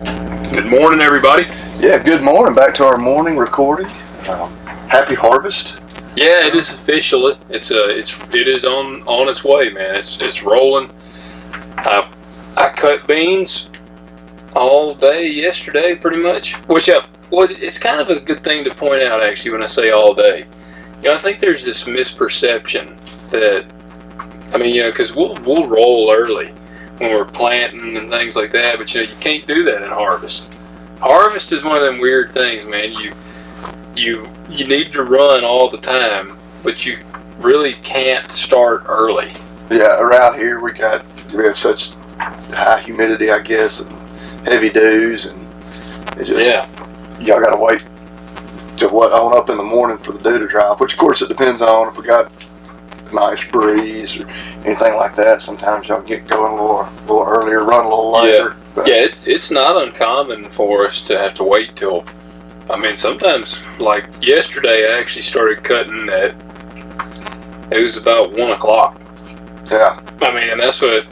Good morning, everybody. Yeah, good morning. Back to our morning recording. Happy harvest. Yeah, it is official. It is on its way, man. It's rolling. I cut beans all day yesterday, pretty much. It's kind of a good thing to point out, actually, when I say all day. I think there's this misperception that, because we'll roll early when we're planting and things like that, but you can't do that in harvest. Harvest is one of them weird things, man. You need to run all the time, but you really can't start early. Yeah, around here we have such high humidity, I guess, and heavy dews, and y'all gotta wait till on up in the morning for the dew to dry, which of course it depends on if we got a nice breeze or anything like that. Sometimes y'all get going a little earlier, run a little later. It's not uncommon for us to have to wait till, sometimes, like yesterday, I actually started cutting it was about 1 o'clock. Yeah. And that's what,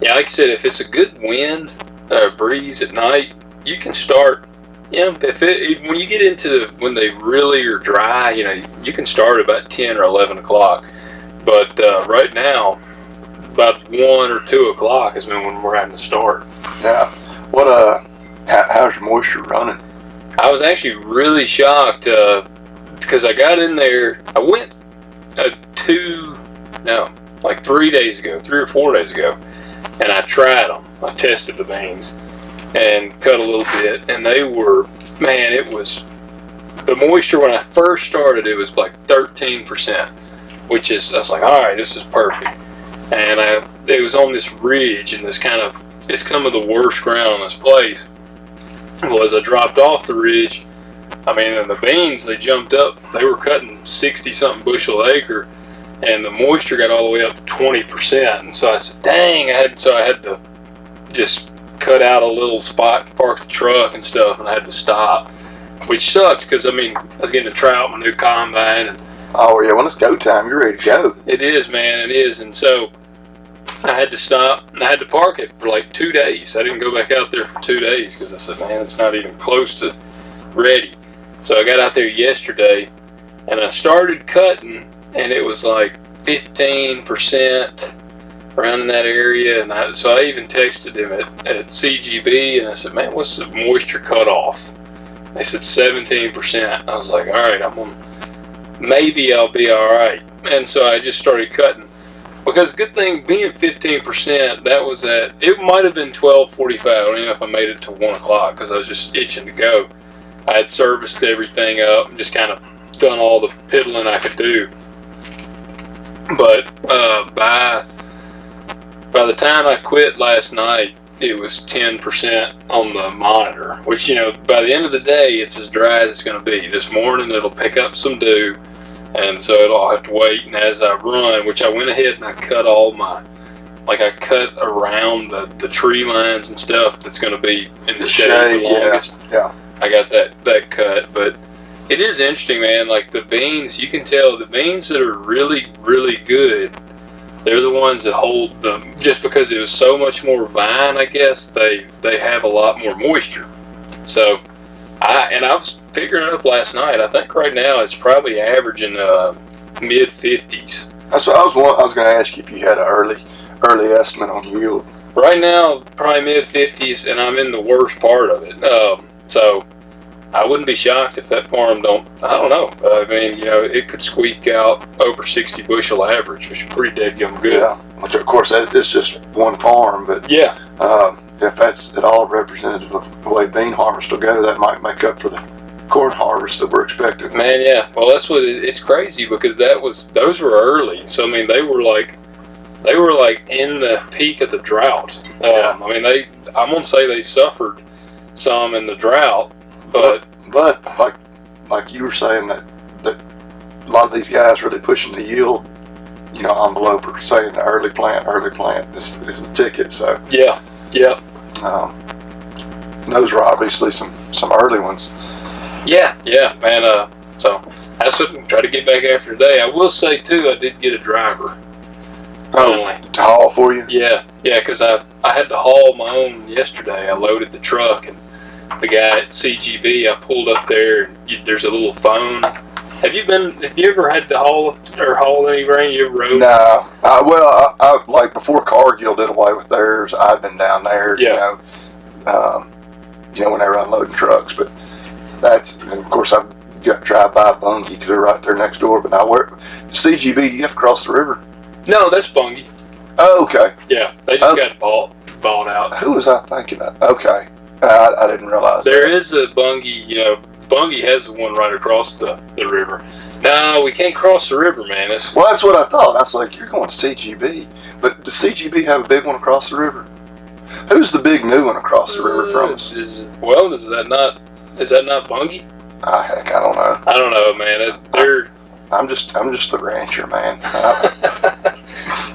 like I said, if it's a good wind or a breeze at night, you can start, when you get into when they really are dry, you can start about 10 or 11 o'clock. But right now, about 1 or 2 o'clock is when we're having to start. Yeah. How's your moisture running? I was actually really shocked because I got in there. I went 3 or 4 days ago, and I tried them. I tested the beans and cut a little bit, and they were, man, it was, the moisture when I first started, it was like 13%, which is, I was like, all right, this is perfect. And it was on this ridge, and it's some of the worst ground on this place. Well, as I dropped off the ridge, and the beans, they jumped up. They were cutting 60-something bushel an acre, and the moisture got all the way up to 20%. And so I said, dang, I had to just cut out a little spot to park the truck and stuff, and I had to stop, which sucked because, I was getting to try out my new combine. And oh, yeah, when it's go time, you're ready to go. It is, man, it is. And so I had to stop, and I had to park it for like 2 days. I didn't go back out there for 2 days because I said, man, it's not even close to ready. So I got out there yesterday, and I started cutting, and it was like 15% around in that area. And so I even texted him at CGB, and I said, man, what's the moisture cutoff? They said 17%. I was like, all right, maybe I'll be all right. And so I just started cutting. Because good thing, being 15%, that was it might have been 12:45. I don't even know if I made it to 1 o'clock because I was just itching to go. I had serviced everything up and just kind of done all the piddling I could do. But by the time I quit last night, it was 10% on the monitor, which, by the end of the day, it's as dry as it's going to be. This morning, it'll pick up some dew. And so I'll have to wait, and as I run, which I went ahead and I cut I cut around the tree lines and stuff that's going to be in the shade the longest. Yeah. I got that cut, but it is interesting, man. Like the beans, you can tell the beans that are really, really good, they're the ones that hold them, just because it was so much more vine, I guess, they have a lot more moisture. So I was figuring it up last night. I think right now it's probably averaging mid 50s. That's what I was going to ask you if you had an early estimate on yield. Right now, probably mid 50s, and I'm in the worst part of it. So I wouldn't be shocked if that farm I don't know. It could squeak out over 60 bushel average, which is pretty dead-gum good. Yeah, which of course it's just one farm, but yeah. If that's at all representative of the way bean harvest will go, that might make up for the corn harvest that we're expecting. Man, yeah. Well, that's what it's crazy because those were early. So they were like in the peak of the drought. I'm gonna say they suffered some in the drought, but like you were saying that a lot of these guys really pushing the yield, envelope or saying the early plant is the ticket. So yeah. Those are obviously some early ones. Yeah, man. So that's what I'm trying to get back after today. I will say too, I did get a driver. To haul for you? Yeah, because I had to haul my own yesterday. I loaded the truck, and the guy at CGB, I pulled up there, and there's a little phone. Have you ever had to haul any grain? You ever rode? No. I like before Cargill did away with theirs, I'd been down there, Yeah. When they were unloading trucks. But and of course, I've got to drive by Bungie because they're right there next door. But now, CGB, do you have to cross the river? No, that's Bungie. Oh, okay. Yeah, they just got bought out. Who was I thinking of? Okay. I didn't realize There that. is a Bungie, Bungie has the one right across the river. No, we can't cross the river, man. Well, that's what I thought. I was like, you're going to CGB. But does CGB have a big one across the river? Who's the big new one across the river from us? Is that not Bungie? Heck, I don't know. I don't know, man. They're I'm just the rancher, man.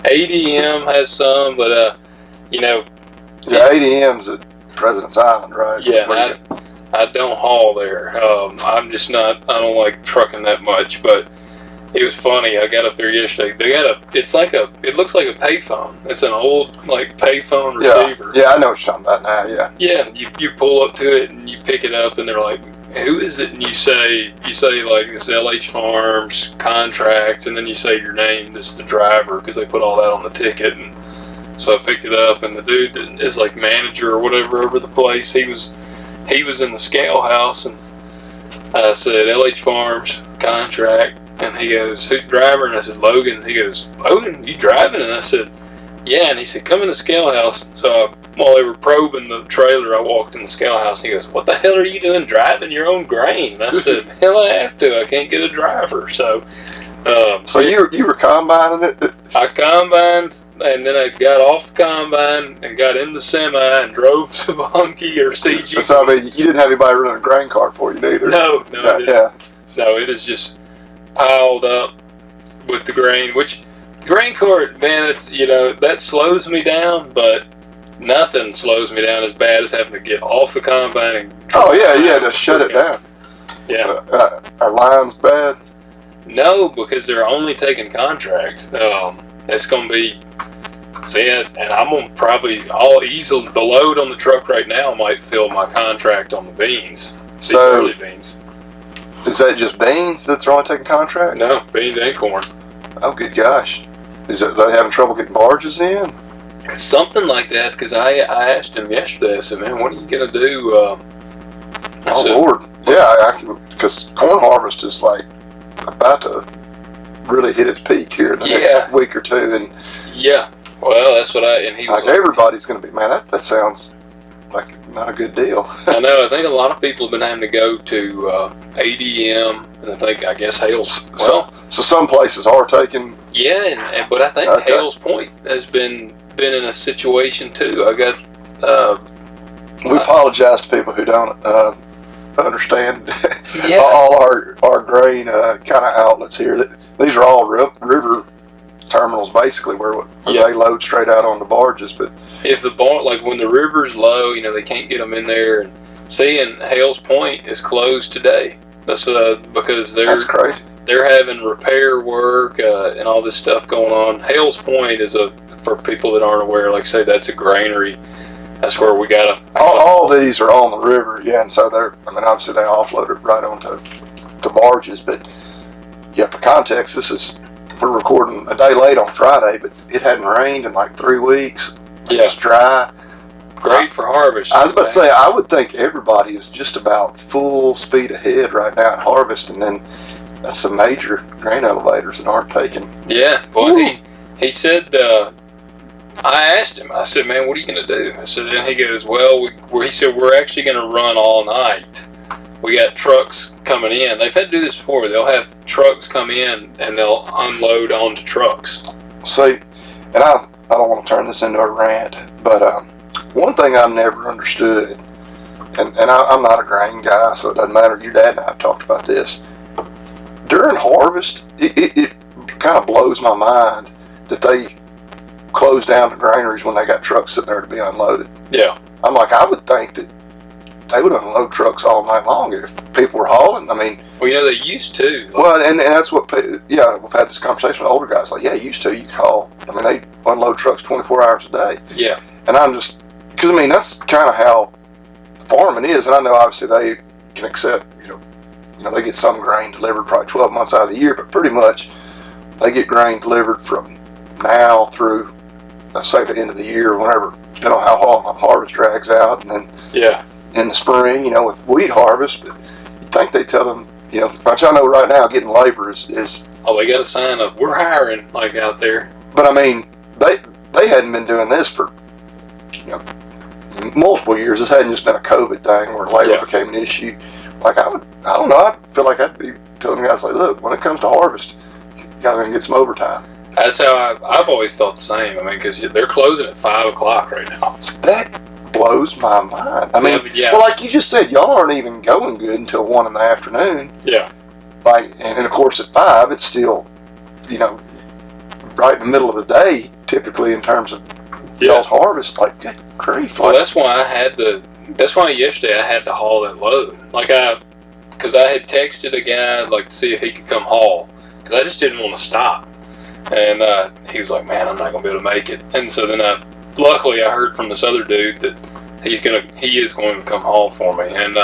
ADM has some, but Yeah, ADM's at President's Island, right? yeah, I don't haul there. I'm just not. I don't like trucking that much. But it was funny. I got up there yesterday. It looks like a payphone. It's an old payphone receiver. Yeah, I know what you're talking about now. Yeah. Yeah, you pull up to it and you pick it up, and they're like, "Who is it?" And you say like it's LH Farms contract, and then you say your name. This is the driver, because they put all that on the ticket. And so I picked it up, and the dude that is like manager or whatever over the place, he was in the scale house, and I said LH Farms contract, and he goes, "Who's driver?" And I said, "Logan." He goes, "Logan, you driving?" And I said, "Yeah." And he said, "Come in the scale house." So while they were probing the trailer, I walked in the scale house, and he goes, "What the hell are you doing driving your own grain?" And I said, "Hell, I have to. I can't get a driver." So you were combining it? I combined, and then I got off the combine and got in the semi and drove to Bungie or CG. So, I mean, you didn't have anybody running a grain cart for you neither. No, I didn't. Yeah. No, it is just piled up with the grain, which the grain cart, man, it's, that slows me down, but nothing slows me down as bad as having to get off the combine and just shut it down. Yeah. Our line's bad. No, because they're only taking contract. It's going to be, and I'm going to I'll easily, the load on the truck right now might fill my contract on the beans. The early beans. Is that just beans that they're only taking contract? No, beans and corn. Oh, good gosh. Are they having trouble getting barges in? Something like that, because I asked him yesterday, I said, "Man, what are you going to do?" Lord. Yeah, because corn harvest is about to really hit its peak here in the next week or two. And yeah, well, that's what and he was everybody's going to be, man, that sounds like not a good deal. I know. I think a lot of people have been having to go to ADM, and I guess Hales. So some places are taking. Yeah, but I think Hales Point has been in a situation too. I got. We apologize to people who don't understand Yeah. all our grain kind of outlets here. These are all river terminals, basically, where they load straight out on the barges. But if the when the river's low, they can't get them in there. And seeing Hales Point is closed today. That's because that's crazy. They're having repair work and all this stuff going on. Hales Point is for people that aren't aware, like say that's a granary. That's where we got them. All these are on the river, yeah, and so obviously they offload it right onto barges. But yeah, for context, we're recording a day late on Friday, but it hadn't rained in like 3 weeks. It's dry. Great for harvest. I was about to say, I would think everybody is just about full speed ahead right now at harvest, and then that's some major grain elevators that aren't taking. Yeah, well, he said. I asked him. I said, "Man, what are you going to do?" I said, and he goes, "Well, he said we're actually going to run all night. We got trucks coming in. They've had to do this before. They'll have trucks come in and they'll unload onto trucks." See, and I don't want to turn this into a rant, but one thing I've never understood, and I'm not a grain guy, so it doesn't matter. Your dad and I have talked about this. During harvest, it kind of blows my mind that they close down the granaries when they got trucks sitting there to be unloaded. Yeah. I'm like, I would think that they would unload trucks all night long if people were hauling. I mean, well, they used to. Well, and that's what, we've had this conversation with older guys. Like, yeah, used to, you could haul. I mean, they unload trucks 24 hours a day. Yeah. And I'm just, because that's kind of how farming is, and I know obviously they can accept, they get some grain delivered probably 12 months out of the year, but pretty much they get grain delivered from now through, let's say, the end of the year or whenever, depending on how long the harvest drags out, and then in the spring, with wheat harvest. But you think they tell them, which I know right now getting labor is oh, they got a sign up, we're hiring, like out there. But I mean, they hadn't been doing this for multiple years. This hadn't just been a COVID thing where labor became an issue. Like I don't know. I feel like I'd be telling guys like, look, when it comes to harvest, you gotta get some overtime. That's how I've always thought the same. I mean, because they're closing at 5 o'clock right now. That blows my mind. I mean, well, like you just said, y'all aren't even going good until 1 in the afternoon. Yeah. Like, and of course at 5, it's still, right in the middle of the day, typically in terms of y'all's harvest. Like, good grief. Well, that's why yesterday I had to haul that load. Because I had texted a guy like to see if he could come haul, because I just didn't want to stop. And he was like, man, I'm not gonna be able to make it. And so then luckily I heard from this other dude that he is going to come haul for me. And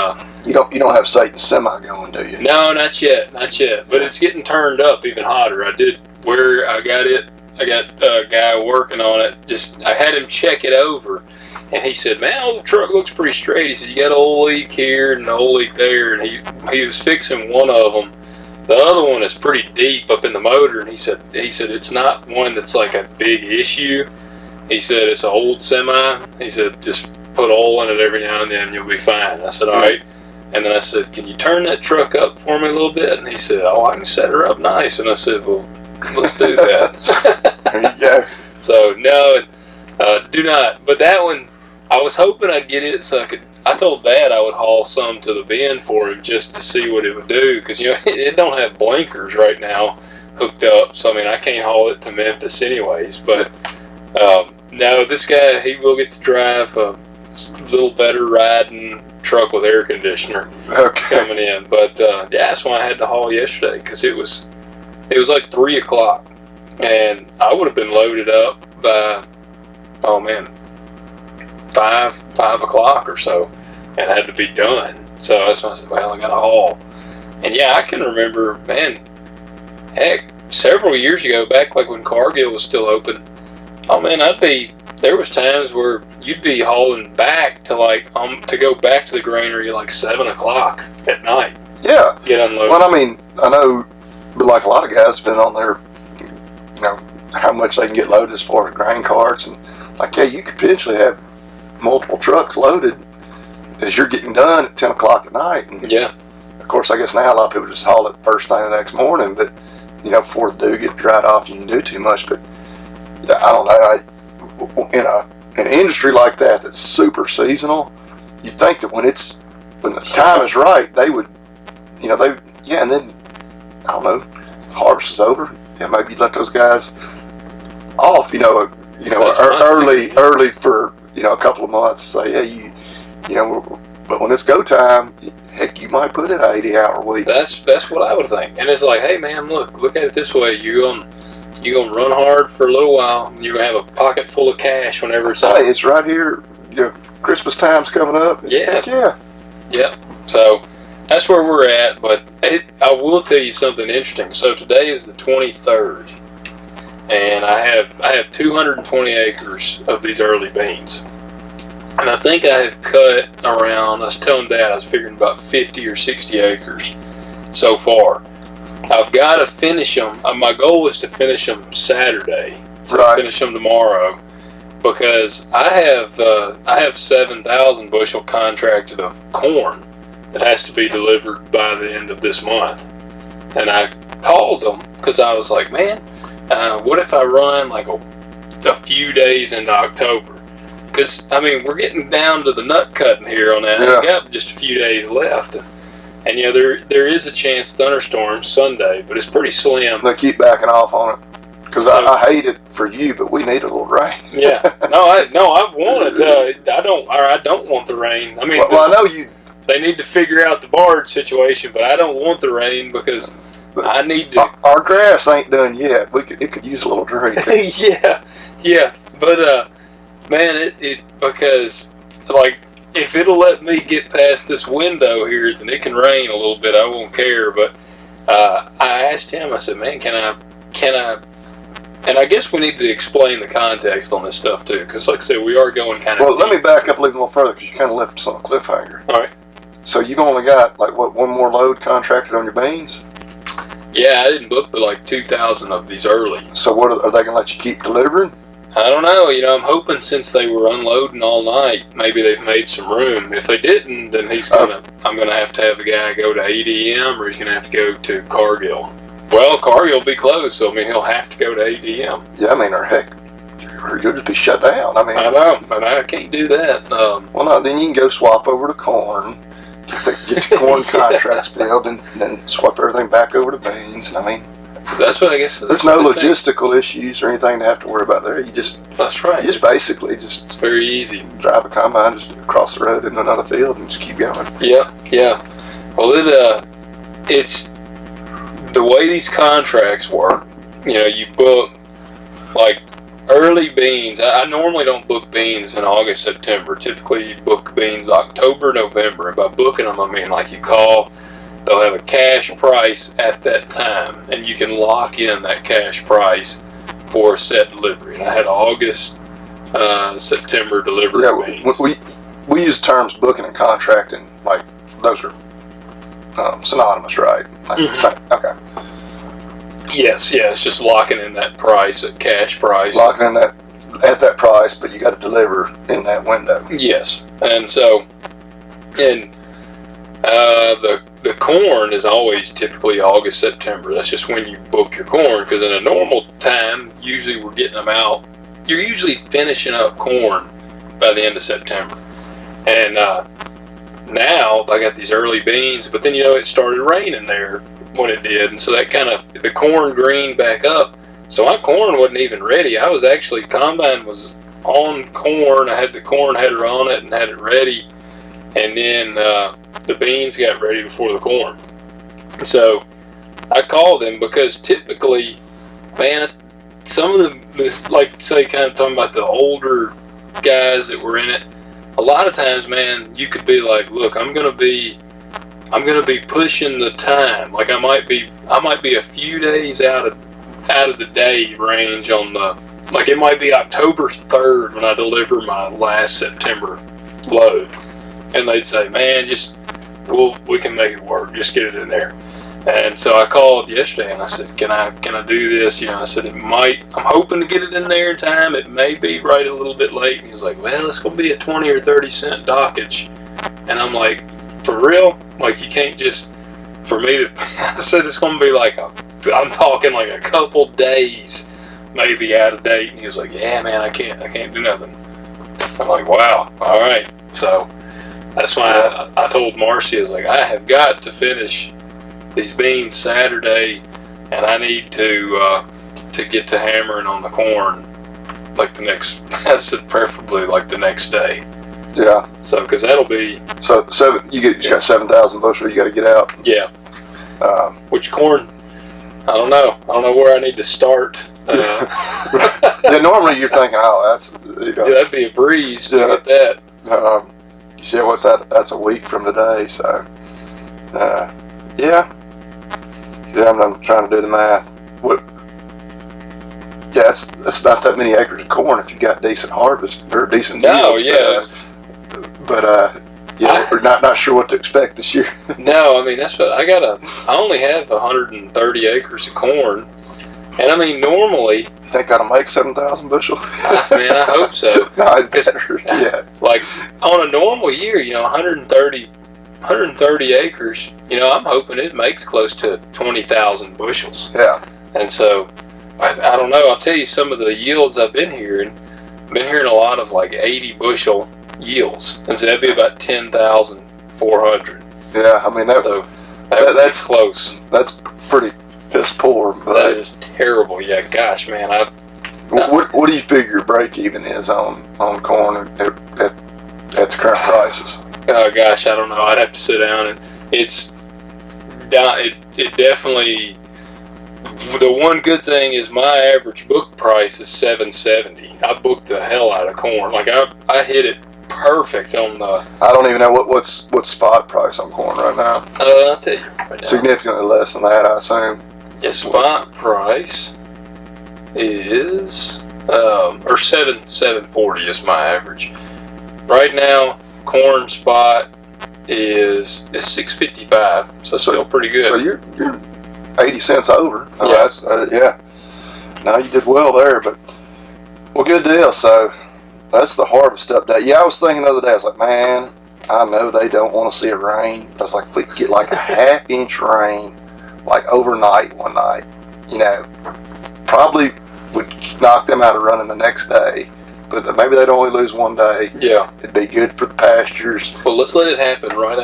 you don't have Satan's semi going, do you? No, not yet. But it's getting turned up even hotter. I got a guy working on it. I had him check it over, and he said, man, the truck looks pretty straight. He said, you got an old leak here and an old leak there, and he was fixing one of them. The other one is pretty deep up in the motor, and he said it's not one that's like a big issue. He said it's an old semi. He said just put oil in it every now and then and you'll be fine. I said, all right. And then I said, can you turn that truck up for me a little bit? And he said, oh, I can set her up nice. And I said, well, let's do that. There you go. So no, do not. But that one, I was hoping I'd get it so I told Dad I would haul some to the bend for him just to see what it would do, because it don't have blinkers right now hooked up, so I mean I can't haul it to Memphis anyways. But no, this guy, he will get to drive a little better riding truck with air conditioner coming in. But that's why I had to haul yesterday, because it was like 3 o'clock, and I would have been loaded up by 5 o'clock or so, and had to be done. So that's why I said, well, I got to haul. And yeah, I can remember, man, heck, several years ago, back like when Cargill was still open, oh man, there was times where you'd be hauling back to to go back to the granary like 7 o'clock at night. Yeah. Get unloaded. Well, I mean, I know, but like a lot of guys been on there, how much they can get loaded as far as grain carts, and like, yeah, you could potentially have multiple trucks loaded as you're getting done at 10 o'clock at night. And yeah. Of course, I guess now a lot of people just haul it first thing the next morning, but before the dew gets dried off, you can do too much. But I don't know. In an industry like that that's super seasonal, you think that when the time is right, they would, and then I don't know, harvest is over. Yeah, maybe let those guys off, early for a couple of months. Say, but when it's go time, heck, you might put in an 80-hour week. That's what I would think. And it's like, hey man, look at it this way. You're gonna run hard for a little while, and you're gonna have a pocket full of cash whenever it's over. Hey, it's right here. Christmas time's coming up. Yeah. Heck yeah. Yep. So that's where we're at. But I will tell you something interesting. So today is the 23rd, and I have 220 acres of these early beans. And I think I have cut around, I was telling Dad, I was figuring about 50 or 60 acres so far. I've got to finish them. My goal is to finish them Saturday. So I'll finish them tomorrow, because I have 7,000 bushel contracted of corn that has to be delivered by the end of this month. And I called them because I was like, man, what if I run like a few days into October? Because, I mean, we're getting down to the nut cutting here on that. Yeah. I've got just a few days left. And there is a chance thunderstorms Sunday, but it's pretty slim. They keep backing off on it. Because I hate it for you, but we need a little rain. Yeah. No, I want it. I don't want the rain. I mean, well, I know you. They need to figure out the barge situation, but I don't want the rain because I need to. Our grass ain't done yet. It could use a little drain. Yeah. But man, it because like if it'll let me get past this window here, then it can rain a little bit. I won't care. But I asked him. I said, man, can I? And I guess we need to explain the context on this stuff too, because like I said, we are going kind of. Well, let me back up a little further because you kind of left us on a cliffhanger. All right. So you've only got like what, one more load contracted on your beans? Yeah, I didn't book but like 2,000 of these early. So what are they going to let you keep delivering? I don't know. I'm hoping since they were unloading all night, maybe they've made some room. If they didn't, then I'm gonna have to have the guy go to ADM, or he's gonna have to go to Cargill. Well, Cargill will be closed, so I mean he'll have to go to ADM. Yeah, I mean, or heck, you'll just be shut down. I mean, I know, but I can't do that. Well, no, then you can go swap over to corn, get your corn contracts filled, and then swap everything back over to beans. And I mean, that's what I guess. There's no logistical issues or anything to have to worry about there. You just that's right. You just basically just it's very easy. Drive a combine just across the road into another field and just keep going. Yeah. Well, it's the way these contracts work. You book like early beans. I normally don't book beans in August, September. Typically, you book beans October, November. And by booking them, I mean like you call. They'll have a cash price at that time, and you can lock in that cash price for a set delivery. And I had August, September delivery. Yeah, we use terms booking and contracting, like those are synonymous, right? Like, okay. Yes, it's just locking in that price, that cash price. Locking in that at that price, but you got to deliver in that window. Yes, and so, the corn is always typically August, September. That's just when you book your corn, because in a normal time, usually we're getting them out. You're usually finishing up corn by the end of September. And now I got these early beans, but then it started raining there when it did, and so that kind of the corn greened back up. So my corn wasn't even ready. I was actually combine was on corn. I had the corn header on it and had it ready, and then the beans got ready before the corn. So I called him because typically, man, some of the like say kind of talking about the older guys that were in it. A lot of times, man, you could be like, look, I'm gonna be pushing the time. Like I might be a few days out of the day range on the, like it might be October 3rd when I deliver my last September load, and they'd say, man, we can make it work, just get it in there. And so I called yesterday and I said, can I do this? I said I'm hoping to get it in there in time. It may be right a little bit late. And he was like, well, it's going to be a 20 or 30 cent dockage. And I'm like, for real? Like you can't just, for me to, I said it's going to be like I'm talking like a couple days maybe out of date. And he was like, yeah, man, I can't do nothing. I'm like, wow, all right. So that's why I told Marcy, I was like, I have got to finish these beans Saturday, and I need to get to hammering on the corn like the next. I said preferably like the next day. Yeah. So because that'll be so you got 7,000 bushel you got to get out. Yeah. Which corn? I don't know where I need to start. Yeah, normally you're thinking, oh, that's yeah, that'd be a breeze to get that. Yeah, what's that? That's a week from today. So, yeah, I'm trying to do the math. Yeah, it's not that many acres of corn if you got decent harvest or decent yields. Yeah. But we're not sure what to expect this year. No, I mean that's what I only have 130 acres of corn, and I mean normally. You think that'll make 7,000 bushel? Man, I hope so. No, I'd better. Yeah. Like on a normal year, 130 acres. I'm hoping it makes close to 20,000 bushels. Yeah. And so, I don't know. I'll tell you some of the yields I've been hearing. I've been hearing a lot of like 80 bushel yields, and so that'd be about 10,400. Yeah, I mean that's close. That's pretty piss poor. But that is terrible. Yeah, gosh, man. What do you figure break even is on corn at the current prices? Oh gosh, I don't know. I'd have to sit down and it's down. It definitely. The one good thing is my average book price is $7.70. I booked the hell out of corn. Like I hit it perfect on the. I don't even know what's spot price on corn right now. I'll tell you right now. Significantly less than that, I assume. Yeah, spot price is or 740 is my average. Right now, corn spot is 655, so still pretty good. So you're 80 cents over. Yeah. That's, yeah. No, you did well there, but well, good deal. So that's the harvest update. Yeah, I was thinking the other day, I was like, man, I know they don't want to see a rain. But I was like, if we could get like a half-inch rain, like overnight one night, you know, probably would knock them out of running the next day. But maybe they'd only lose one day. Yeah. It'd be good for the pastures. Well, let's let it happen right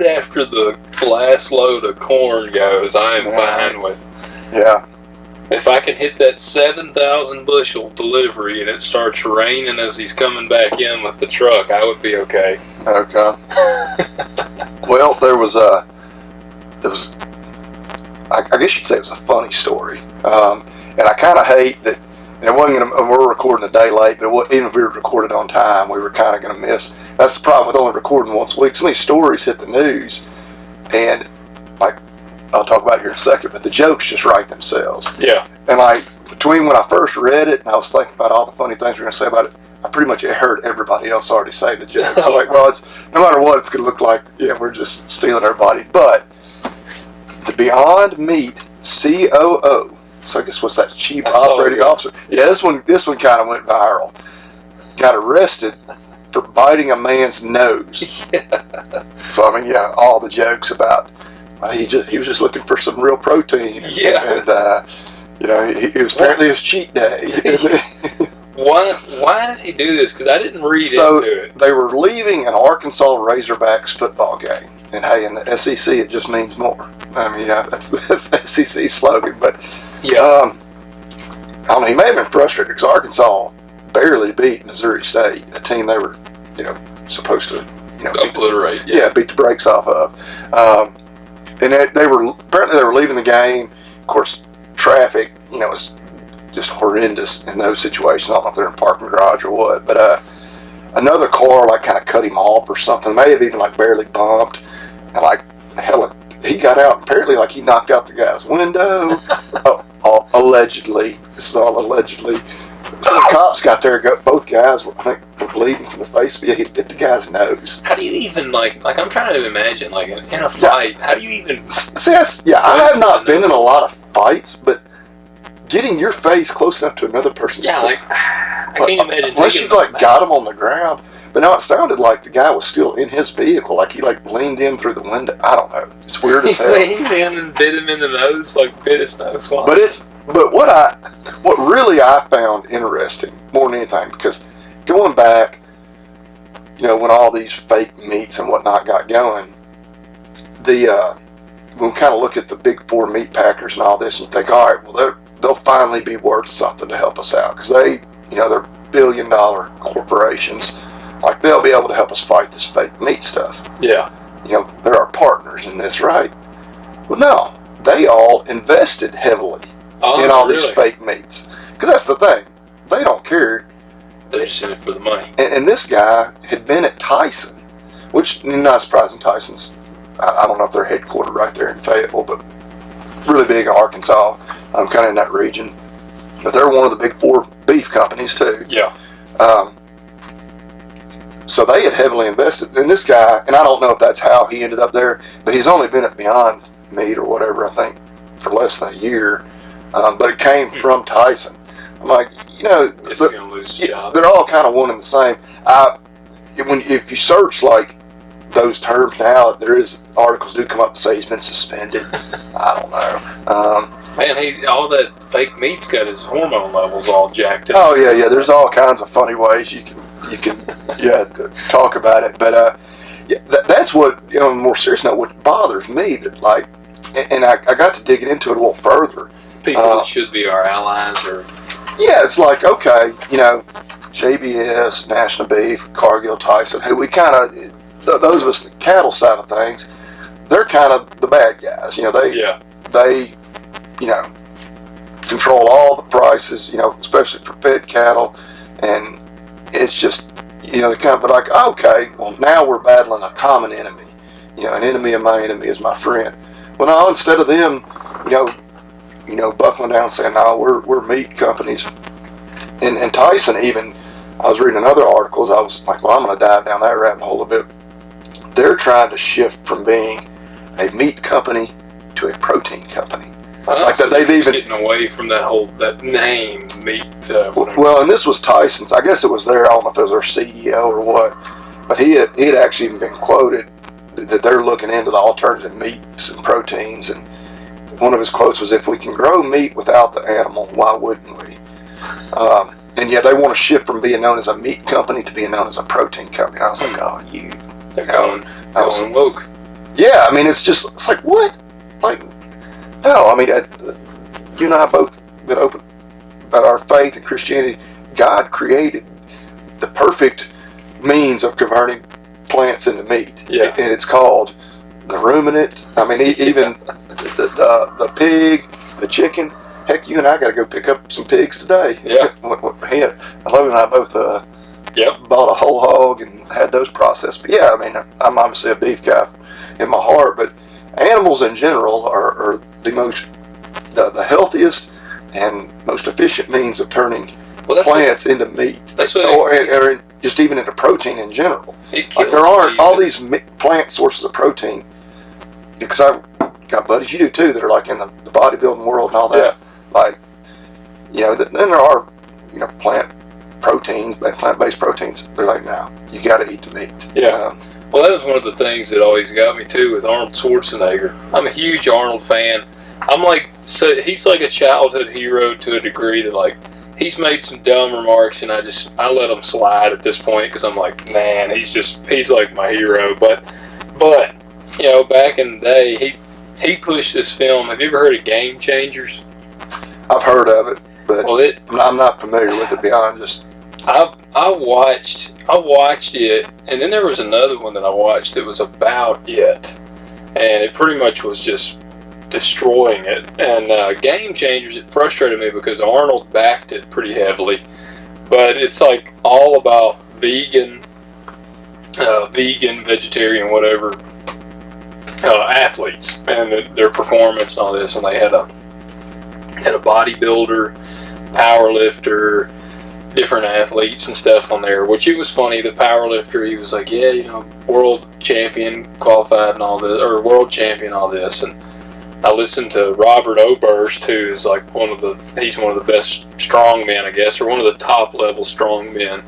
after the last load of corn goes. I am fine with. Yeah. If I can hit that 7,000 bushel delivery and it starts raining as he's coming back in with the truck, I would be okay. Okay. Well, there was I guess you'd say it was a funny story. And I kind of hate that, and it wasn't we're recording a day late, but even if we were recorded on time, we were kind of going to miss. That's the problem with only recording once a week. So many stories hit the news, and like, I'll talk about it here in a second, but the jokes just write themselves. Yeah. And like, between when I first read it and I was thinking about all the funny things we're going to say about it, I pretty much heard everybody else already say the jokes. So like, well, it's no matter what, it's going to look like, yeah, we're just stealing everybody. But the Beyond Meat COO, so I guess what's that, Chief Operating Officer? Yeah, this one kind of went viral. Got arrested for biting a man's nose. Yeah. So I mean, yeah, all the jokes about he was just looking for some real protein. Yeah. And you know, it was apparently his cheat day. Why did he do this? Because I didn't read So into it. they were leaving an Arkansas Razorbacks football game, and hey, in the SEC it just means more. I mean, yeah, that's the SEC slogan. But Yeah. I don't know. He may have been frustrated because Arkansas barely beat Missouri State, a team they were, you know, supposed to, you know, Obliterate. beat the brakes off of. And they were leaving the game. Of course, traffic, you know, was just horrendous in those situations. I don't know if they're in a parking garage or what, but another car like kind of cut him off or something. May have even like barely bumped, and like hell, he got out. Apparently, like he knocked out the guy's window. Allegedly, this is all allegedly. So the cops got there. Both guys were, I think, were bleeding from the face. But yeah, he hit the guy's nose. How do you even like I'm trying to imagine like in a fight? Yeah. How do you even? See, I have not been in a lot of fights, but getting your face close enough to another person's face, like I can't imagine. Unless you like got him on the ground. But no, it sounded like the guy was still in his vehicle, like he like leaned in through the window. I don't know. It's weird as hell. He leaned in and bit him in the nose, like bit his nose. But what really I found interesting more than anything, because going back, you know, when all these fake meats and whatnot got going, when we kind of look at the big four meat packers and all this, and you think, all right, well they'll finally be worth something to help us out, because they, you know, they're billion-dollar corporations. Like, they'll be able to help us fight this fake meat stuff. Yeah. You know, they're our partners in this, right? Well, no. They all invested heavily in all these fake meats. Because that's the thing. They don't care. They're just in it for the money. And this guy had been at Tyson, which, not surprising, Tyson's, I don't know if they're headquartered right there in Fayetteville, but really big in Arkansas, kind of in that region. But they're one of the big four beef companies, too. Yeah. So they had heavily invested in this guy, and I don't know if that's how he ended up there, but he's only been at Beyond Meat or whatever, I think, for less than a year. But it came from Tyson. I'm like, you know, they're all kind of one and the same. If you search like those terms now, there is articles do come up to say he's been suspended. I don't know. Man, all that fake meat's got his hormone levels all jacked up. Oh yeah. There's all kinds of funny ways you can talk about it, but that's what, you know, more serious note, what bothers me, that like, and I got to digging into it a little further. People that should be our allies, or it's like, okay, you know, JBS, National Beef, Cargill, Tyson, who we kind of, those of us in the cattle side of things, they're kind of the bad guys. You know, they you know, control all the prices, you know, especially for fed cattle, and it's just, you know, they kind of be like, okay, well, now we're battling a common enemy. You know, an enemy of my enemy is my friend. Well, no, instead of them, you know, buckling down and saying, no, we're meat companies. And Tyson even, I was reading other articles, I was like, well, I'm going to dive down that rabbit hole a bit. They're trying to shift from being a meat company to a protein company. Like that, they've even getting away from that name meat. Well, and this was Tyson's. I guess it was their. I don't know if it was their CEO or what, but he had actually even been quoted that they're looking into the alternative meats and proteins. And one of his quotes was, "If we can grow meat without the animal, why wouldn't we?" And yet they want to shift from being known as a meat company to being known as a protein company. I was like, oh, they're going woke. Yeah, I mean, it's like, what? Like, no, I mean, you and I both been open about our faith and Christianity. God created the perfect means of converting plants into meat. Yeah. And it's called the ruminant. I mean, even the pig, the chicken. Heck, you and I got to go pick up some pigs today. Yeah. Logan and I both bought a whole hog and had those processed. But yeah, I mean, I'm obviously a beef guy in my heart, but animals in general are the healthiest and most efficient means of turning plants into meat. That's what or just even into protein in general. Like there aren't all these plant sources of protein, because I've got buddies, you do too, that are like in the bodybuilding world and all that. Yeah. Like, you know, then there are, you know, plant-based proteins. They're like, no, you got to eat the meat. Yeah. Well, that was one of the things that always got me too with Arnold Schwarzenegger. I'm a huge Arnold fan. He's like a childhood hero to a degree that, like, he's made some dumb remarks and I let him slide at this point because I'm like, man, he's like my hero. But you know, back in the day, he pushed this film. Have you ever heard of Game Changers? I've heard of it, but I'm not familiar with it beyond just. I watched it, and then there was another one that I watched that was about it, and it pretty much was just destroying it. And Game Changers, it frustrated me because Arnold backed it pretty heavily, but it's like all about vegan, vegetarian, whatever, athletes and their performance and all this. And they had a bodybuilder, power lifter, different athletes and stuff on there, which it was funny. The power lifter, he was like, yeah, you know, world champion qualified and all this, or world champion all this. And I listened to Robert Oberst, who is like he's one of the best strongmen, I guess, or one of the top level strongmen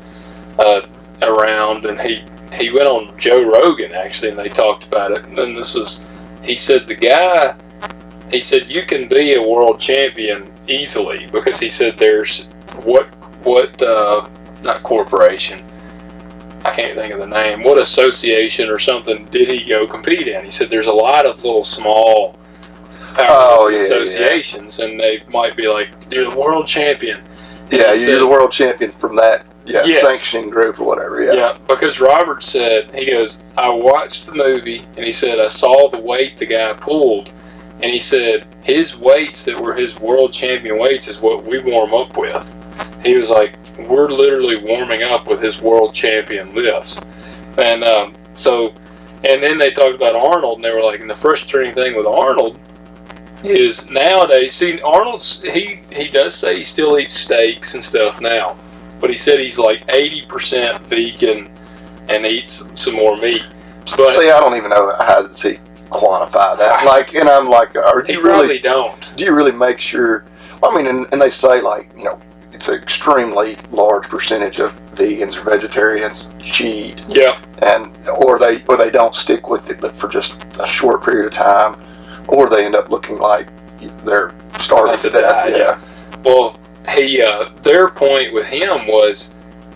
around. And he went on Joe Rogan actually, and they talked about it. And then he said you can be a world champion easily, because he said there's not corporation, I can't think of the name, what association or something did he go compete in? He said there's a lot of little small power associations, and they might be like, you're the world champion. Yeah, you're the world champion from that sanctioning group or whatever. Yeah, because Robert said, he goes, I watched the movie, and he said I saw the weight the guy pulled, and he said his weights that were his world champion weights is what we warm up with. He was like, we're literally warming up with his world champion lifts. And and then they talked about Arnold, and they were like, and the frustrating thing with Arnold is nowadays, see, Arnold's, he does say he still eats steaks and stuff now, but he said he's like 80% vegan and eats some more meat. But see, I don't even know how to quantify that. Like, and I'm like, really don't. Do you really make sure? I mean, and they say, like, you know, it's an extremely large percentage of vegans or vegetarians cheat. Yeah. Or they don't stick with it, but for just a short period of time, or they end up looking like they're starving to death. Yeah. Well, their point with him was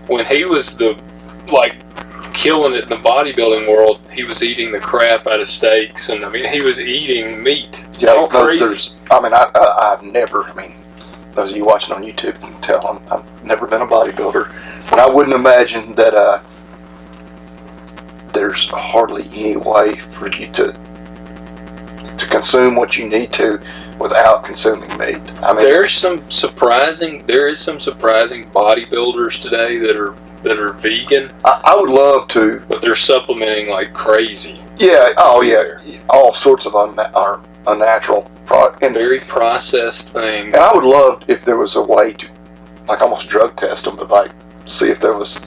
when he was killing it in the bodybuilding world, he was eating the crap out of steaks, and I mean, he was eating meat. Yeah, I don't know if there's. I mean, I've never. I mean, those of you watching on YouTube can tell I've never been a bodybuilder, and I wouldn't imagine that there's hardly any way for you to consume what you need to without consuming meat. I mean, there is some surprising bodybuilders today that are that are vegan, I would love to, but they're supplementing like crazy. Yeah. Oh yeah. All sorts of unnatural product and Very processed things. And I would love if there was a way to, like, almost drug test them, but like see if there was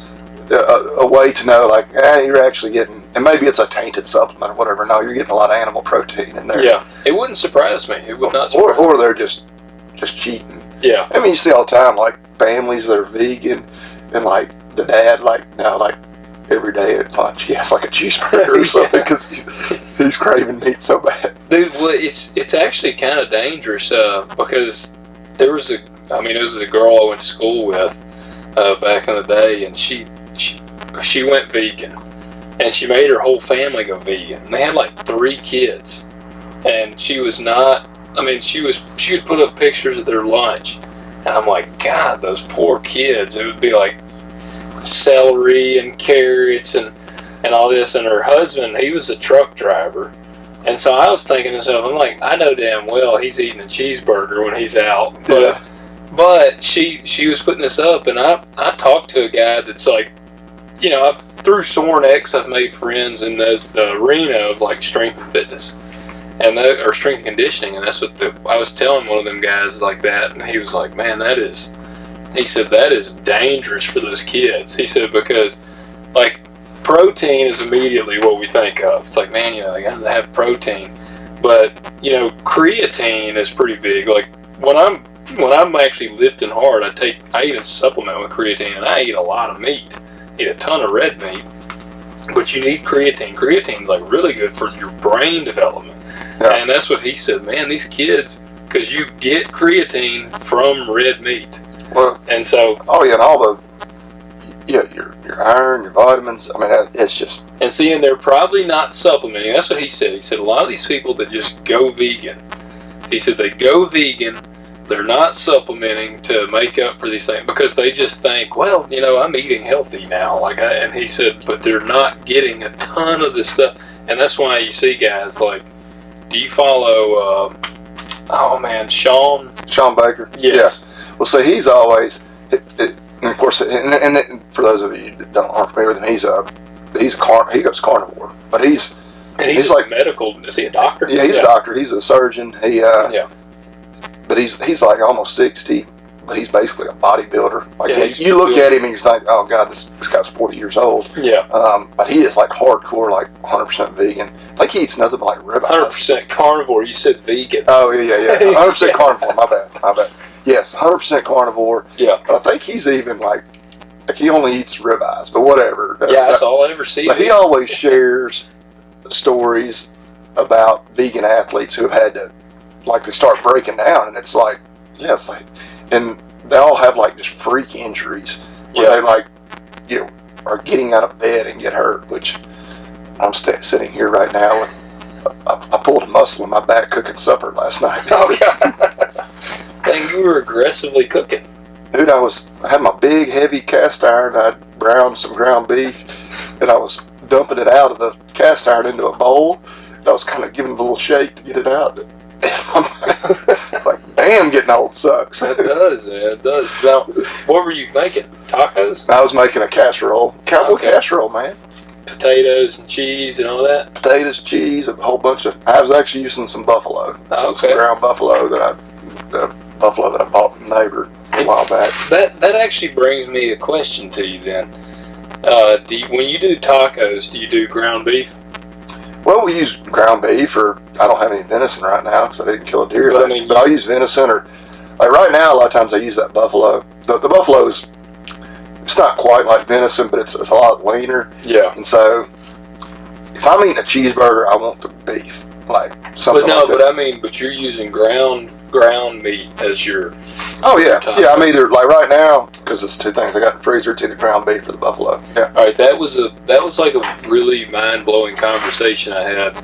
a way to know, like, you're actually getting, and maybe it's a tainted supplement or whatever. No, you're getting a lot of animal protein in there. Yeah, it wouldn't surprise me. It would not surprise or they're just cheating. Yeah. I mean, you see all the time, like, families that are vegan, and like the dad, like, now, like, every day at lunch he has like a cheeseburger or something because he's craving meat so bad. Dude, well, it's actually kind of dangerous because there was it was a girl I went to school with back in the day, and she went vegan, and she made her whole family go vegan. And they had like 3 kids, and she was not. I mean, she would put up pictures of their lunch, and I'm like, God, those poor kids. It would be like celery and carrots and all this. And her husband, he was a truck driver, and so I was thinking to myself, I'm like, I know damn well he's eating a cheeseburger when he's out, but she was putting this up, and I talked to a guy that's like, you know, through Sornex I've made friends in the arena of like strength and fitness or strength and conditioning, and that's what I was telling one of them guys like that, and he was like, man, he said that is dangerous for those kids. He said, because like protein is immediately what we think of. It's like, man, you know, they gotta have protein, but you know, creatine is pretty big. Like when I'm actually lifting hard, I eat a supplement with creatine, and I eat a lot of meat. I eat a ton of red meat, but you need creatine. Creatine's like really good for your brain development. Yeah. And that's what he said, man, these kids, because you get creatine from red meat. Well, and so, and all the, your iron, your vitamins. I mean, it's just. And seeing they're probably not supplementing. That's what he said. He said a lot of these people that just go vegan. He said they go vegan. They're not supplementing to make up for these things because they just think, well, you know, I'm eating healthy now. And he said, but they're not getting a ton of this stuff, and that's why you see guys like. Do you follow? Sean Baker. Yes. Yeah. Well, see, he's always, and of course, and for those of you that aren't familiar with him, he goes carnivore, but he's like medical. Is he a doctor? Yeah, he's a doctor. He's a surgeon. But he's like almost 60, but he's basically a bodybuilder. Like you look at him and you think, oh God, this guy's 40 years old. Yeah. But he is like hardcore, like 100% vegan. Like he eats nothing but like ribeyes. 100% carnivore. You said vegan. Oh yeah. 100% carnivore. My bad. Yes, 100% carnivore. Yeah. But I think he's even like he only eats ribeyes, but whatever. That's all I ever see. But he always shares stories about vegan athletes who have had to, like, they start breaking down, and it's like, and they all have like just freak injuries where they like, are getting out of bed and get hurt, which I'm sitting here right now with, I pulled a muscle in my back cooking supper last night. Oh God. Dang, you were aggressively cooking. Dude, I had my big heavy cast iron, I'd browned some ground beef, and I was dumping it out of the cast iron into a bowl. I was kind of giving it a little shake to get it out. Like, damn, getting old sucks. It does, man. It does. Now, what were you making? Tacos? I was making a casserole. Cowboy casserole, man. Potatoes and cheese and all that? Potatoes, cheese, a whole bunch of. I was actually using some buffalo. Some ground buffalo that I bought from the neighbor a while back. That actually brings me a question to you then. When you do tacos, do you do ground beef? Well, we use ground beef, or I don't have any venison right now because I didn't kill a deer. But I'll use venison, or like right now, a lot of times I use that buffalo. The buffalo it's not quite like venison, but it's a lot leaner. Yeah. And so, if I'm eating a cheeseburger, I want the beef, like something. But you're using ground meat as your. Oh yeah, I'm either like right now because it's two things I got in the freezer. It's either ground beef or the buffalo. Yeah. All right, that was like a really mind-blowing conversation I had.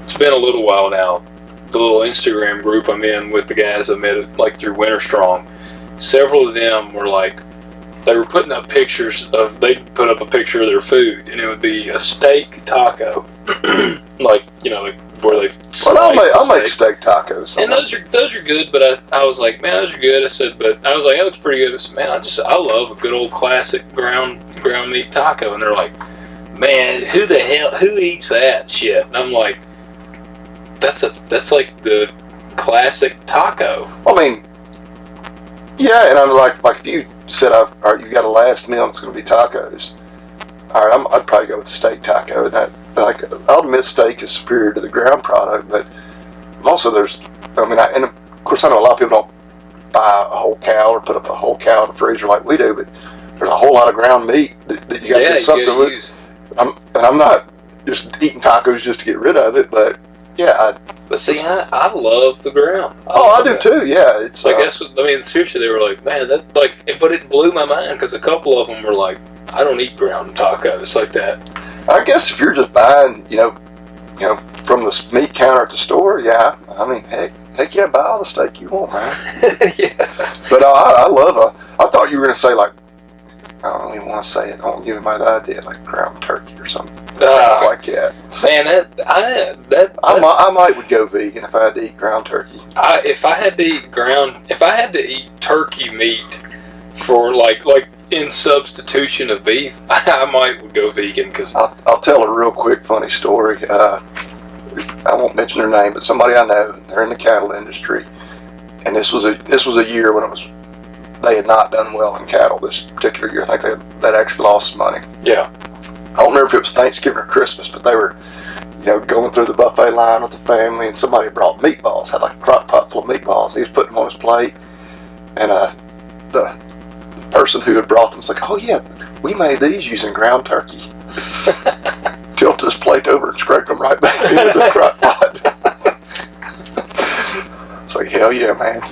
It's been a little while now. The little Instagram group I'm in with the guys I met like through Winter Strong, several of them were like, they were putting up pictures of, they'd put up a picture of their food, and it would be a steak taco, like, you know, like where they Well, I'll make steak tacos. And those are good, but I was like, man, those are good. I said, but I was like, that looks pretty good. I said, man, I love a good old classic ground meat taco. And they're like, man, who eats that shit? And I'm like, that's like the classic taco. I mean, yeah, and I'm like if you said, all right, you got a last meal, it's going to be tacos. All right, I'd probably go with the steak taco. And I'll admit steak is superior to the ground product, but also and of course I know a lot of people don't buy a whole cow or put up a whole cow in the freezer like we do, but there's a whole lot of ground meat that you got to do something with. I'm not just eating tacos just to get rid of it, but yeah. But see, I love the ground. I do too. Yeah, it's like seriously, they were like, man, that but it blew my mind because a couple of them were like, I don't eat ground tacos like that. I guess if you're just buying, you know, from the meat counter at the store, yeah. I mean, heck yeah, buy all the steak you want, man. Yeah. But I love I thought you were gonna say like, I don't even want to say it. I don't give anybody the idea, like ground turkey or something like that. Man, I might would go vegan if I had to eat ground turkey. If I had to eat turkey meat for like in substitution of beef, I might would go vegan because I'll tell a real quick funny story. I won't mention their name, but somebody I know, they're in the cattle industry, and this was a year when they had not done well in cattle this particular year. I think they'd actually lost some money. Yeah. I don't remember if it was Thanksgiving or Christmas, but they were, going through the buffet line with the family, and somebody brought meatballs, had like a crock pot full of meatballs. He was putting them on his plate, and the person who had brought them was like, oh yeah, we made these using ground turkey. Tilted his plate over and scraped them right back into the crock pot. It's like, hell yeah, man.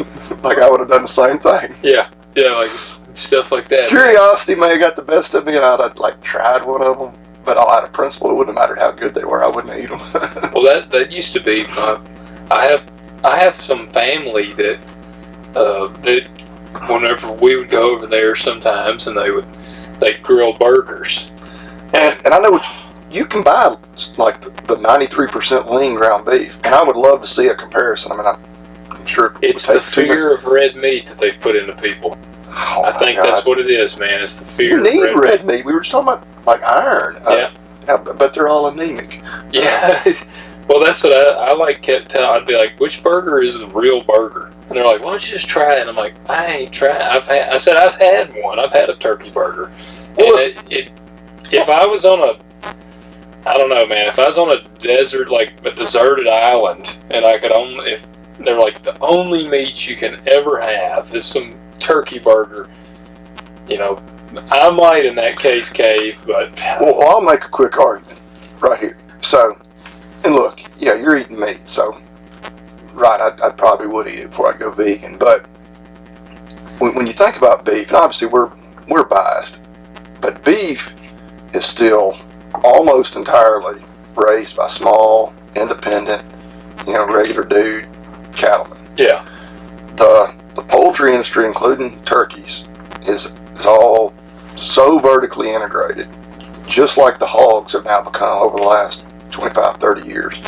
Like I would have done the same thing. Yeah, like stuff like that. Curiosity may have got the best of me, and I'd have like tried one of them, but out of principle, it wouldn't have mattered how good they were. I wouldn't eat them. Well, that used to be I have some family that whenever we would go over there sometimes, and they'd grill burgers. And I know you can buy like the 93% lean ground beef, and I would love to see a comparison. I mean, I'm sure it's the fear of red meat that they've put into people. Oh, I think that's what it is, man. It's the fear. You need red meat. We were just talking about like iron. Yeah, but they're all anemic. Yeah. Well, that's what I kept telling. I'd be like, which burger is the real burger? And they're like, why don't you just try it? And I'm like, I ain't tried. I've had one. I've had a turkey burger. Well, and if I was on I don't know, man. If I was on a desert, like a deserted island, and I could if they're like the only meat you can ever have is some turkey burger, I might in that case cave, but well, I'll make a quick argument right here. So, and look, yeah, you're eating meat, so right, I probably would eat it before I go vegan. But when you think about beef, and obviously we're biased, but beef is still almost entirely raised by small, independent, regular dude cattlemen. Yeah. The poultry industry, including turkeys, is all so vertically integrated, just like the hogs have now become over the last 25, 30 years.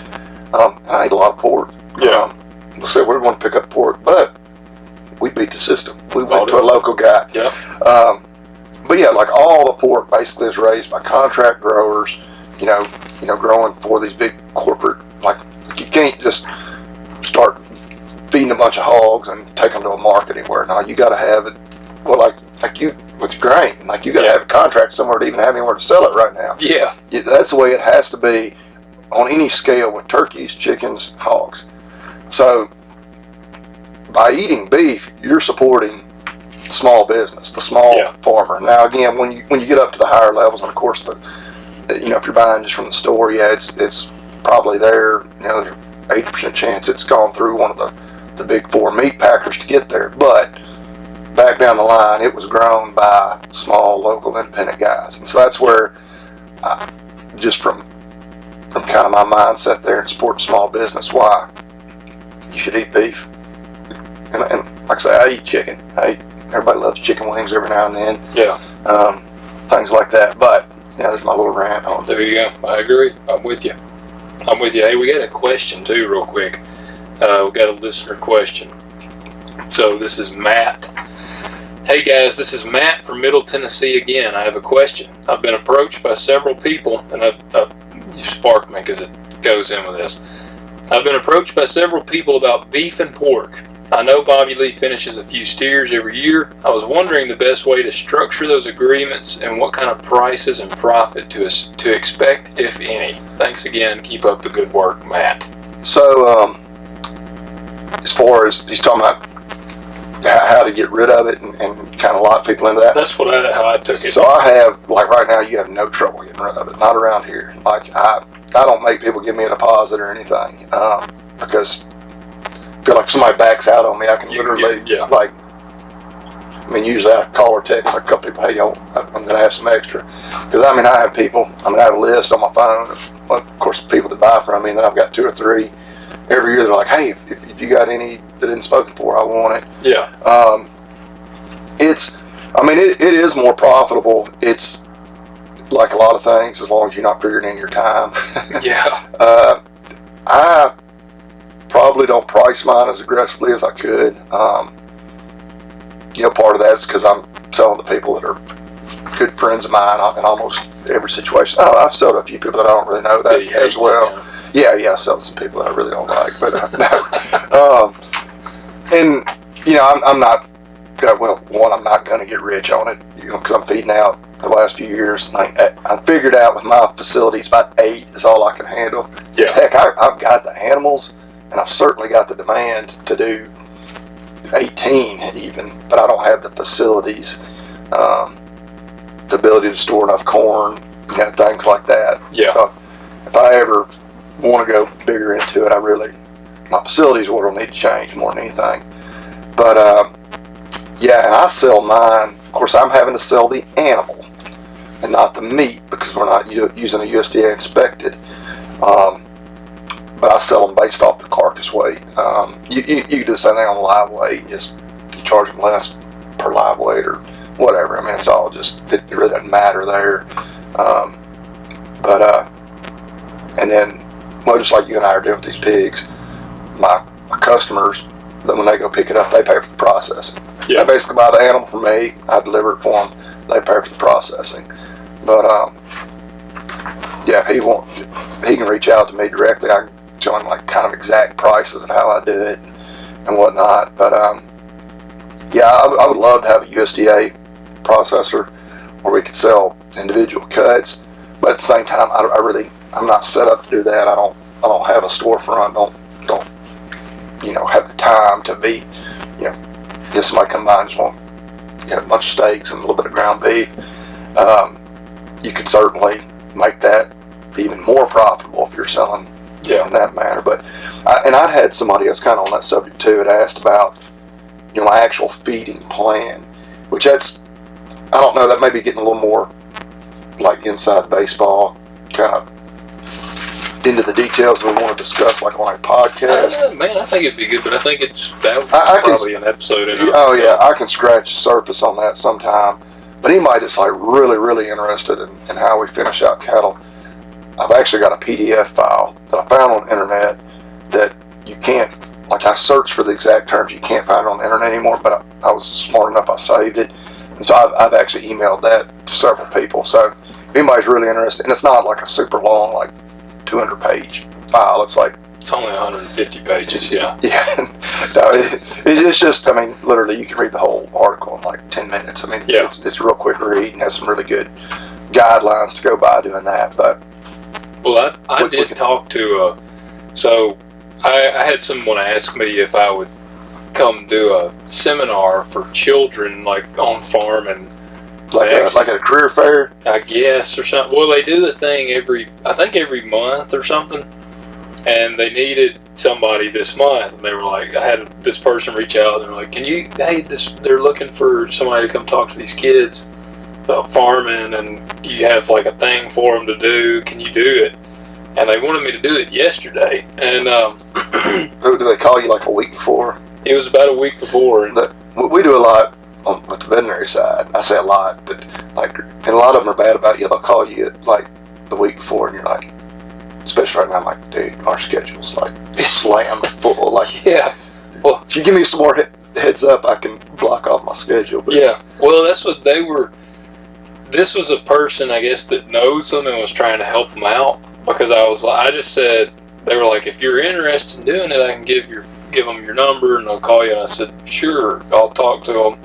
I eat a lot of pork. Yeah. Let's say we're going to pick up pork, but we beat the system. We went to a local guy. Yeah. But yeah, like all the pork basically is raised by contract growers, growing for these big corporate, like you can't just start feeding a bunch of hogs and take them to a market anywhere. Now you got to have it, well, like you with grain, like you got to have a contract somewhere to even have anywhere to sell it right now. Yeah. That's the way it has to be on any scale with turkeys, chickens, hogs. So by eating beef, you're supporting small business, the small farmer. Now again, when you get up to the higher levels, and of course if you're buying just from the store, it's probably there, 80% chance it's gone through one of the big four meat packers to get there. But back down the line, it was grown by small local independent guys, and so that's where just from kind of my mindset there and support small business, why you should eat beef. And like I say, I eat chicken. I everybody loves chicken wings every now and then. Yeah. Things like that. But yeah, there's my little rant on. There you go. I agree. I'm with you. Hey, we got a question too, real quick. We got a listener question. So this is Matt. Hey guys, this is Matt from Middle Tennessee again. I have a question. I've been approached by several people, and you sparked me because it goes in with this. I've been approached by several people about beef and pork. I know Bobby Lee finishes a few steers every year. I was wondering the best way to structure those agreements and what kind of prices and profit to expect, if any. Thanks again. Keep up the good work, Matt. So, as far as he's talking about how to get rid of it and kind of lock people into that. That's how I took it. So I have, like right now, you have no trouble getting rid of it. Not around here. Like I don't make people give me a deposit or anything because I feel like if somebody backs out on me, I can literally like. I mean, usually I call or text like a couple people, hey, I'm going to have some extra. Because I mean, I have a list on my phone of course, people that buy from me, and then I've got 2 or 3 every year. They're like, hey, if you got any that isn't spoken for, I want it. Yeah. It is more profitable. It's like a lot of things, as long as you're not figuring in your time. Yeah. I probably don't price mine as aggressively as I could. Part of that is because I'm selling to people that are good friends of mine in almost every situation. I've sold to a few people that I don't really know that as well. Yeah, I sell to some people that I really don't like, but no. And I'm not. Well, one, I'm not going to get rich on it, because I'm feeding out the last few years. I figured out with my facilities about 8 is all I can handle. Yeah. Heck, I've got the animals, and I've certainly got the demand to do 18 even, but I don't have the facilities, the ability to store enough corn, things like that. Yeah. So if I ever want to go bigger into it, my facilities will need to change more than anything. But and I sell mine. Of course, I'm having to sell the animal and not the meat because we're not using a USDA inspected. But I sell them based off the carcass weight. You can do the same thing on the live weight. You charge them less per live weight or whatever. I mean, it's all just, it really doesn't matter there. And then, just like you and I are doing with these pigs, my customers, when they go pick it up, they pay for the processing. Yeah. They basically buy the animal from me. I deliver it for them. They pay for the processing. But if he can reach out to me directly. I can show him like kind of exact prices of how I do it and whatnot. But I would love to have a USDA processor where we could sell individual cuts. But at the same time, I'm not set up to do that. I don't have a storefront. Don't have the time to be, if somebody come by and just want, a bunch of steaks and a little bit of ground beef. You could certainly make that even more profitable if you're selling in that manner. But I'd had somebody else kind of on that subject too had asked about my actual feeding plan, which I don't know, that may be getting a little more like inside baseball, kind of into the details that we want to discuss like on a podcast. Man, I think it'd be good, but I think probably an episode in it. I can scratch the surface on that sometime. But anybody that's like really, really interested in how we finish out cattle, I've actually got a PDF file that I found on the internet that you can't, like I searched for the exact terms, you can't find it on the internet anymore, but I was smart enough, I saved it. And so I've actually emailed that to several people. So if anybody's really interested, and it's not like a super long, like 200-page file, it's only 150 pages, yeah. Yeah. No, it's just, literally you can read the whole article in like 10 minutes. It's a real quick read and has some really good guidelines to go by doing that. But I did talk to so I had someone ask me if I would come do a seminar for children, like on farm, and like a career fair, I guess, or something. Well, they do the thing every month or something, and they needed somebody this month, and they were like, I had this person reach out, and they're like, they're looking for somebody to come talk to these kids about farming, and you have like a thing for them to do, can you do it? And they wanted me to do it yesterday, and who do they call you, like a week before? It was about a week before. We do a lot with the veterinary side. I say a lot, but like, and a lot of them are bad about you. They'll call you like the week before, and you're like, especially right now, I'm like, dude, our schedule's like slammed full. Like, yeah. Well, if you give me some more heads up, I can block off my schedule. But yeah. Well, that's what they were. This was a person, I guess, that knows them and was trying to help them out, because I just said, they were like, if you're interested in doing it, I can give them your number and they'll call you. And I said, sure, I'll talk to them.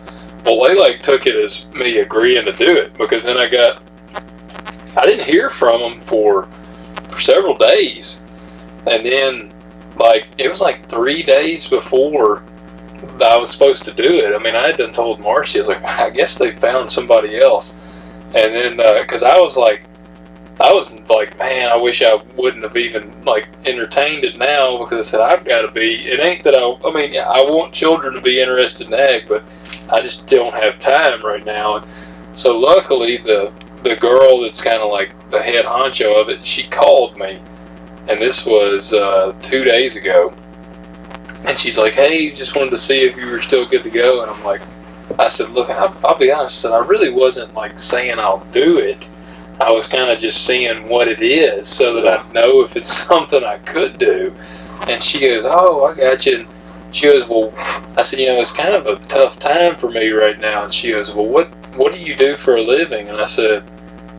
Well, they like took it as me agreeing to do it, because then I didn't hear from them for several days, and then like it was like 3 days before I was supposed to do it. I mean, I had done told Marcy, I was like, I guess they found somebody else. And then because I was like, man, I wish I wouldn't have even like entertained it now, because I said, I've got to be, it ain't that I mean, I want children to be interested in ag, but I just don't have time right now. And so luckily the girl that's kind of like the head honcho of it, she called me, and this was 2 days ago, and she's like, hey, just wanted to see if you were still good to go. And I'm like, I said, look, I'll be honest, I really wasn't like saying I'll do it. I was kind of just seeing what it is so that I'd know if it's something I could do. And she goes, oh, I got you. And she goes, well, I said, it's kind of a tough time for me right now. And she goes, well, what do you do for a living? And I said,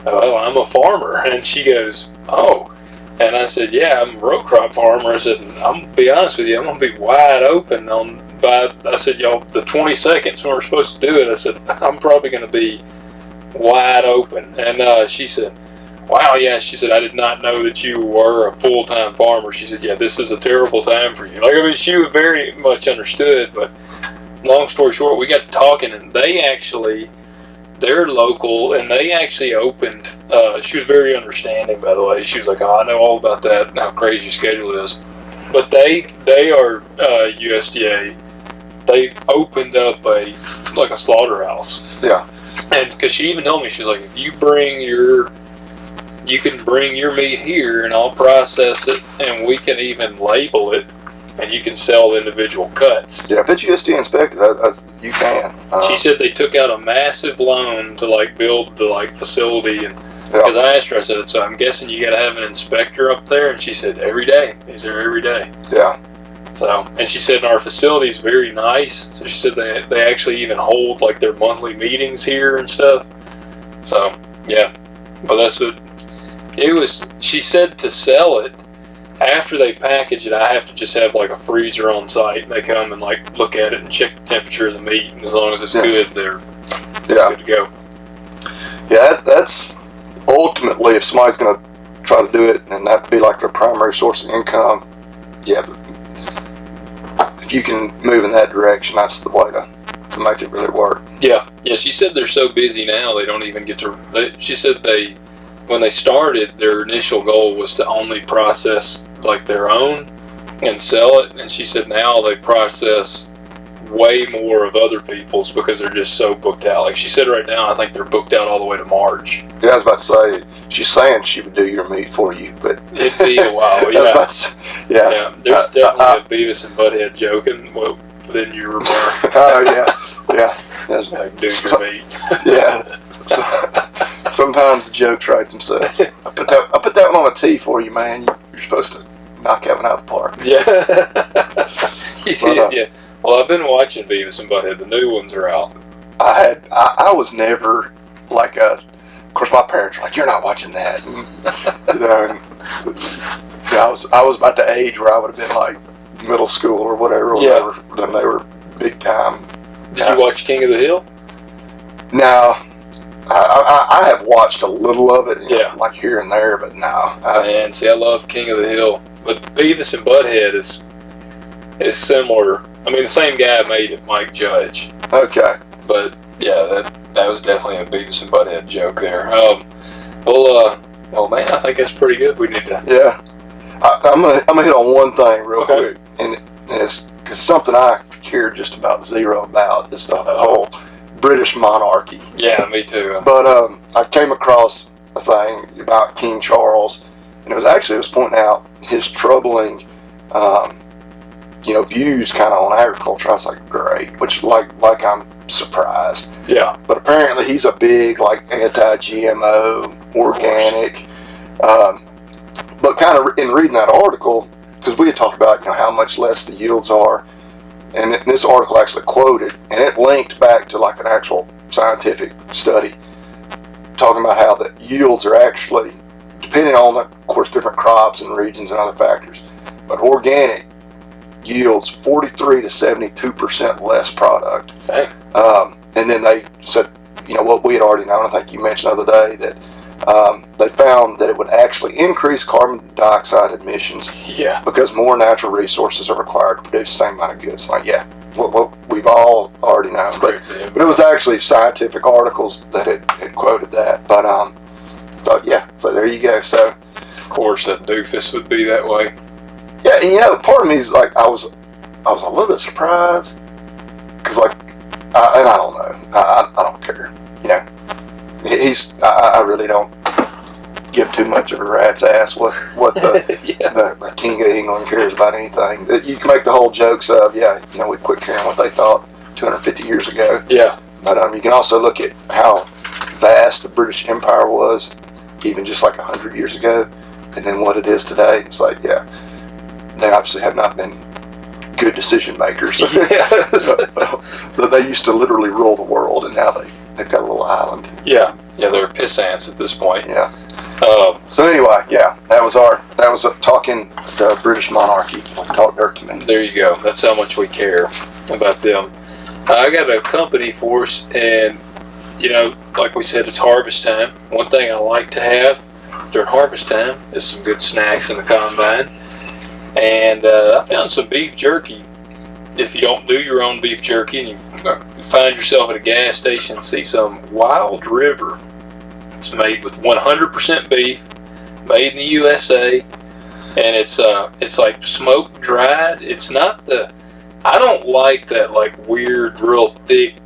oh, I'm a farmer. And she goes, oh. And I said, yeah, I'm a row crop farmer. I said, I'm going to be honest with you, I'm going to be wide open I said, y'all, the 22nd when we're supposed to do it, I said, I'm probably going to be wide open. And she said, wow, yeah, she said, I did not know that you were a full-time farmer. She said, yeah, this is a terrible time for you. Like, I mean, she was very much understood, but long story short, we got to talking, and they're local, and they actually opened, she was very understanding, by the way. She was like, oh, I know all about that and how crazy your schedule is. But they are USDA. They opened up a slaughterhouse. Yeah. And because she even told me, she was like, if you can bring your meat here and I'll process it, and we can even label it, and you can sell individual cuts. Yeah, if it's USDA inspected, you can. She said they took out a massive loan to like build the like facility, and because I asked her, I said, so I'm guessing you got to have an inspector up there, and she said every day. He's there every day. Yeah. So, and she said our facility is very nice. So she said they actually even hold like their monthly meetings here and stuff. So yeah, but that's what it was. She said to sell it, after they package it, I have to just have like a freezer on site, and they come and like look at it and check the temperature of the meat, and as long as it's good, they're good to go. Yeah, that's ultimately, if somebody's going to try to do it and that be like their primary source of income, yeah, if you can move in that direction, that's the way to make it really work. Yeah, she said they're so busy now they don't even get to. She said when they started, their initial goal was to only process like their own and sell it, and she said now they process way more of other people's because they're just so booked out. Like she said, right now I think they're booked out all the way to March. Yeah, I was about to say, she's saying she would do your meat for you, but it'd be a while. Yeah, there's definitely a Beavis and Butthead joking within your remark. Oh yeah. Like, do your meat. Yeah. Sometimes the jokes write themselves. I put that one on a tee for you, man. You're supposed to knock that one out of the park. Yeah. Yeah. Well, I've been watching Beavis and Butthead. The new ones are out. I was never like of course my parents were like, you're not watching that. I was about the age where I would have been like middle school or whatever. Then they were big time. Did you watch King of the Hill? No. I have watched a little of it, like here and there, but no. Man, see, I love King of the Hill, but Beavis and Butthead is similar. I mean, the same guy made it, Mike Judge. Okay. But yeah, that was definitely a Beavis and Butthead joke there. Well, man, I think that's pretty good. We need to. Yeah. I'm gonna hit on one thing real quick, and it's something I care just about zero about is the whole British monarchy. Yeah, me too. But I came across a thing about King Charles, and it was pointing out his troubling, views kind of on agriculture. I was like, great, which like I'm surprised. Yeah. But apparently he's a big, like, anti-GMO, organic. But kind of in reading that article, because we had talked about, how much less the yields are, and this article actually quoted, and it linked back to like an actual scientific study talking about how the yields are actually, depending on, of course, different crops and regions and other factors, but organic yields 43 to 72% less product. Dang. And then they said, what we had already known, I think you mentioned the other day, that they found that it would actually increase carbon dioxide emissions because more natural resources are required to produce the same amount of goods. Like, what we've all already known. But it was actually scientific articles that had quoted that. But, so there you go. So, of course, that doofus would be that way. Yeah, and part of me is like, I was a little bit surprised. Because, like, I don't know. I don't care. I really don't give too much of a rat's ass what the, the King of England cares about anything. You can make the whole jokes of, we quit caring what they thought 250 years ago. Yeah. But you can also look at how vast the British Empire was, even just like 100 years ago, and then what it is today. It's like, they obviously have not been good decision makers. Yes. But they used to literally rule the world, and now they've got a little island. Yeah, they're piss ants at this point. Yeah. So anyway, that was talking the British monarchy. Talk dirt to me. There you go. That's how much we care about them. I got a company for us, and like we said, it's harvest time. One thing I like to have during harvest time is some good snacks in the combine. And I found some beef jerky. If you don't do your own beef jerky and you find yourself at a gas station and see some Wild River, it's made with 100% beef, made in the USA, and it's like smoke dried. It's not I don't like that like weird, real thick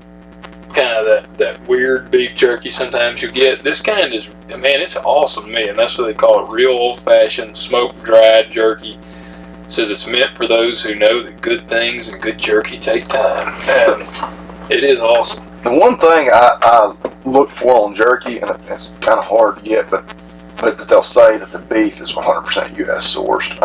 kind of that weird beef jerky sometimes you get. This kind is, man, it's awesome to me, and that's what they call it, real old-fashioned smoke dried jerky. It says it's meant for those who know that good things and good jerky take time. And it is awesome. The one thing I look for on jerky, and it's kind of hard to get, but that they'll say that the beef is 100% U.S. sourced.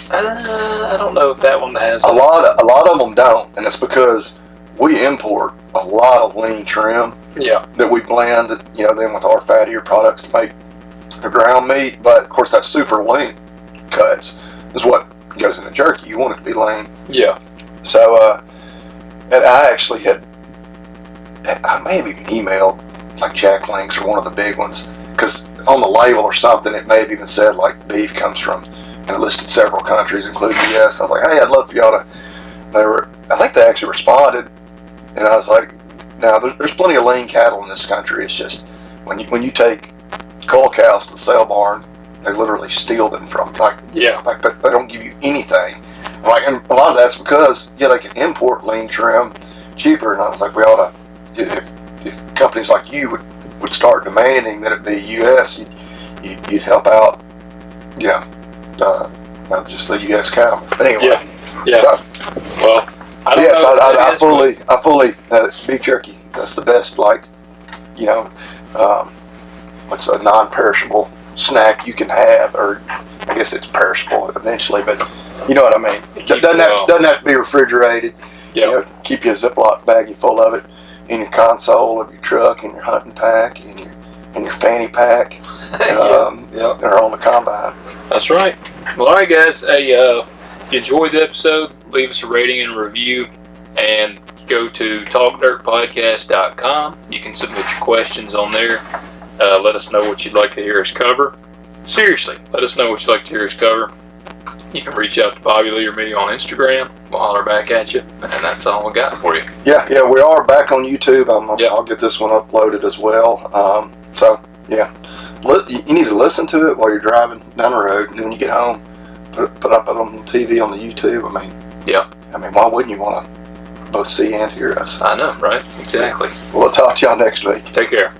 I don't know if that one has a lot of them don't, and it's because we import a lot of lean trim. Yeah. That we blend, then with our fattier products to make the ground meat. But of course, that super lean cuts is what goes in the jerky. You want it to be lean. Yeah. So, and I actually I may have even emailed like Jack Links or one of the big ones, because on the label or something it may have even said like beef comes from, and it listed several countries including the US. I was like, hey, I'd love for y'all to. I think they actually responded, and I was like, now there's plenty of lean cattle in this country. It's just when you take cull cows to the sale barn, they literally steal them from they don't give you anything. And a lot of that's because they can import lean trim cheaper, and I was like, we ought to, if companies like you would start demanding that it be U.S., you'd help out, not just the U.S. cattle. But anyway, So, well, I fully beef jerky. That's the best, what's a non-perishable snack you can have, or I guess it's perishable eventually, but you know what I mean. It doesn't have to be refrigerated. Keep you a Ziploc baggie full of it in your console of your truck, in your hunting pack, in your fanny pack, or on the combine. That's right. Well, all right, guys. Hey, if you enjoyed the episode, leave us a rating and review, and go to talkdirtpodcast.com. You can submit your questions on there. Let us know what you'd like to hear us cover. Seriously, let us know what you'd like to hear us cover. You can reach out to Bobby Lee or me on Instagram. We'll holler back at you, and that's all we got for you. Yeah, we are back on YouTube. I'll get this one uploaded as well. You need to listen to it while you're driving down the road, and then when you get home, put up on TV on the YouTube. Why wouldn't you want to both see and hear us? I know, right? Exactly. We'll talk to y'all next week. Take care.